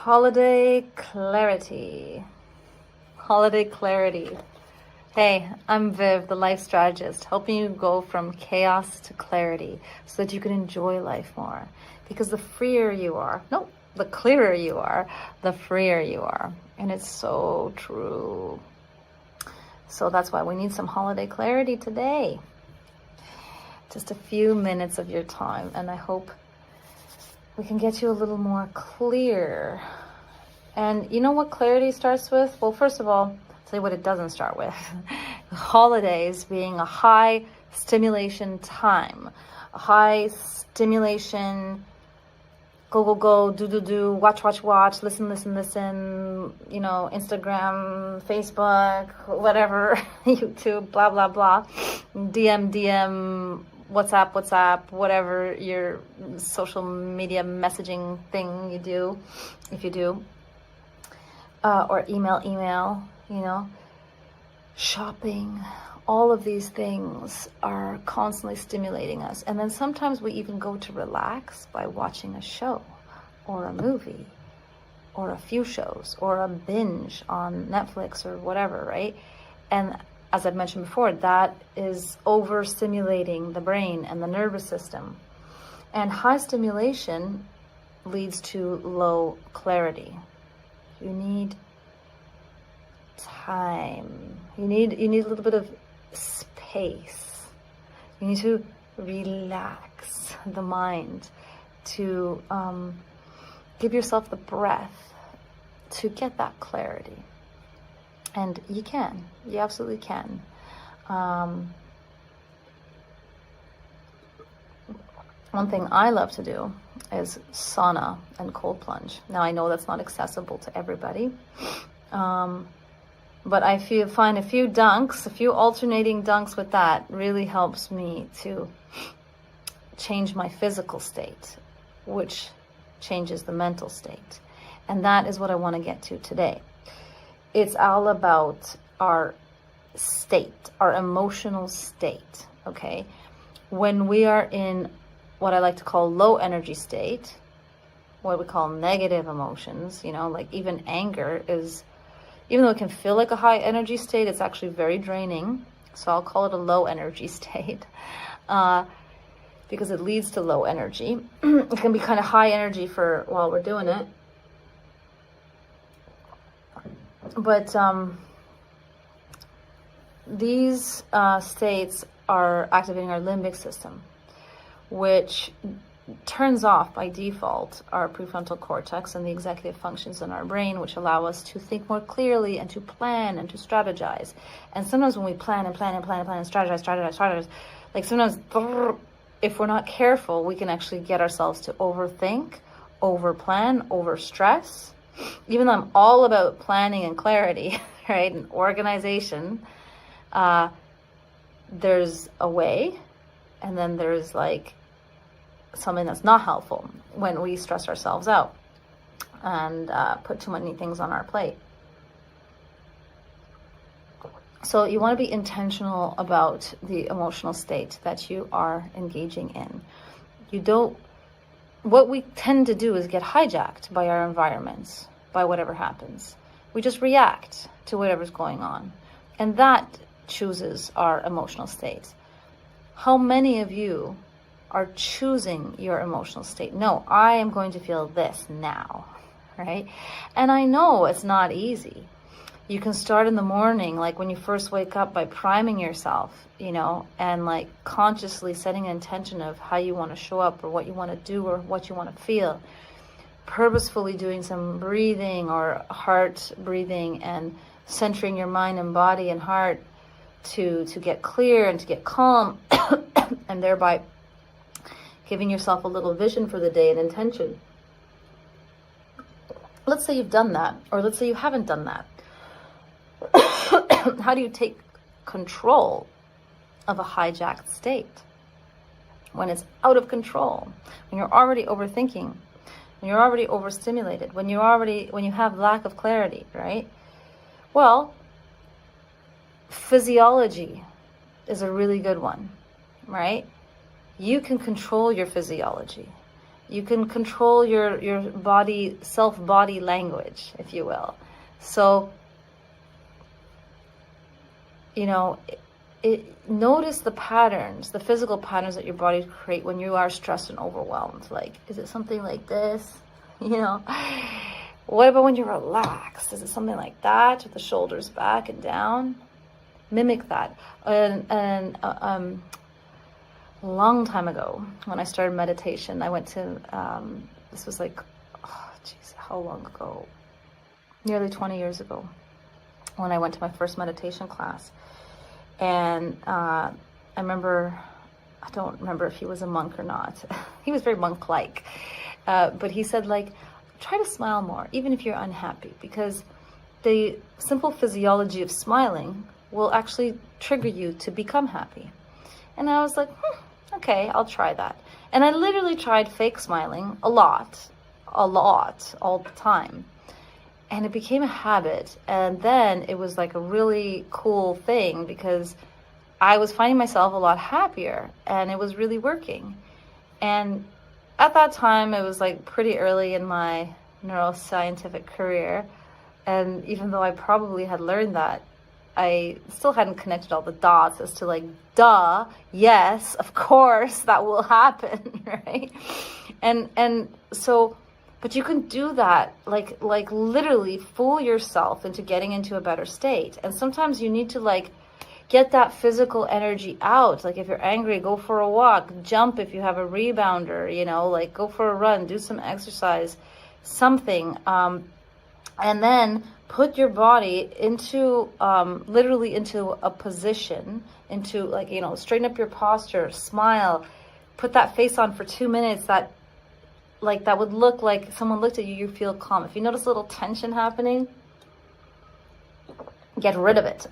Holiday clarity. Holiday clarity. Hey, I'm Viv, the life strategist, helping you go from chaos to clarity so that you can enjoy life more. Because the freer you are, no, the clearer you are, the freer you are. And it's so true. So that's why we need some holiday clarity today. Just a few minutes of your time, and I hope we can get you a little more clear. And you know what clarity starts with? Well, first of all, I'll tell you what it doesn't start with. Holidays being a high stimulation time, a high stimulation, go, do, watch, listen, you know, Instagram, Facebook, whatever, YouTube, blah, blah, blah, DM, WhatsApp, whatever your social media messaging thing you do, if you do, or email, you know, shopping, all of these things are constantly stimulating us. And then sometimes we even go to relax by watching a show or a movie or a few shows or a binge on Netflix or whatever, right? And as I've mentioned before, that is overstimulating the brain and the nervous system. And high stimulation leads to low clarity. You need time. You need a little bit of space. You need to relax the mind, to give yourself the breath to get that clarity. And you absolutely can. One thing I love to do is sauna and cold plunge. Now I know that's not accessible to everybody, but I find a few alternating dunks with that really helps me to change my physical state, which changes the mental state. And that is what I want to get to today. It's all about our state, our emotional state, okay? When we are in what I like to call low energy state, what we call negative emotions, you know, like even anger is, even though it can feel like a high energy state, it's actually very draining. So I'll call it a low energy state because it leads to low energy. It can be kind of high energy for while we're doing it. But these states are activating our limbic system, which turns off by default our prefrontal cortex and the executive functions in our brain, which allow us to think more clearly and to plan and to strategize. And sometimes when we plan and strategize, like sometimes if we're not careful, we can actually get ourselves to overthink, overplan, overstress. Even though I'm all about planning and clarity, right, and organization, there's a way, and then there's like something that's not helpful when we stress ourselves out and put too many things on our plate. So you want to be intentional about the emotional state that you are engaging in. What we tend to do is get hijacked by our environments, by whatever happens. We just react to whatever's going on. And that chooses our emotional state. How many of you are choosing your emotional state? No, I am going to feel this now, right? And I know it's not easy. You can start in the morning, like when you first wake up, by priming yourself, you know, and like consciously setting an intention of how you want to show up or what you want to do or what you want to feel. Purposefully doing some breathing or heart breathing and centering your mind and body and heart to get clear and to get calm and thereby giving yourself a little vision for the day and intention. Let's say you've done that, or let's say you haven't done that. How do you take control of a hijacked state when it's out of control, when you're already overthinking, when you're already overstimulated, when you have lack of clarity, right? Well, physiology is a really good one, right? You can control your physiology. You can control your body, self-body language, if you will. So, you know, notice the patterns, the physical patterns that your body create when you are stressed and overwhelmed. Like, is it something like this? You know, what about when you're relaxed? Is it something like that, with the shoulders back and down? Mimic that. And a long time ago, when I started meditation, I went to, this was like, oh, geez, how long ago? Nearly 20 years ago, when I went to my first meditation class. And I remember, I don't remember if he was a monk or not. He was very monk-like. But he said, like, try to smile more, even if you're unhappy, because the simple physiology of smiling will actually trigger you to become happy. And I was like, okay, I'll try that. And I literally tried fake smiling a lot, all the time. And it became a habit. And then it was like a really cool thing, because I was finding myself a lot happier, and it was really working. And at that time, it was like pretty early in my neuroscientific career. And even though I probably had learned that, I still hadn't connected all the dots as to, like, duh, yes, of course that will happen, right? And so, but you can do that, like literally fool yourself into getting into a better state. And sometimes you need to, like, get that physical energy out. Like, if you're angry, go for a walk, jump if you have a rebounder, you know, like, go for a run, do some exercise, something. And then put your body into, literally into a position, into, like, you know, straighten up your posture, smile, put that face on for 2 minutes that, like, that would look like someone looked at you, you feel calm. If you notice a little tension happening, get rid of it.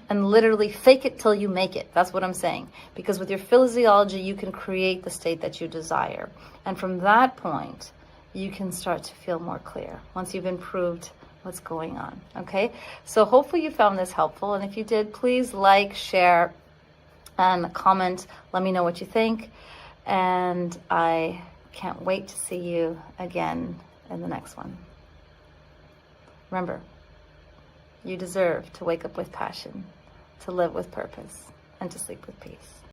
And literally fake it till you make it. That's what I'm saying. Because with your physiology, you can create the state that you desire. And from that point, you can start to feel more clear once you've improved what's going on. Okay? So hopefully you found this helpful. And if you did, please like, share, and comment. Let me know what you think. And I can't wait to see you again in the next one. Remember, you deserve to wake up with passion, to live with purpose, and to sleep with peace.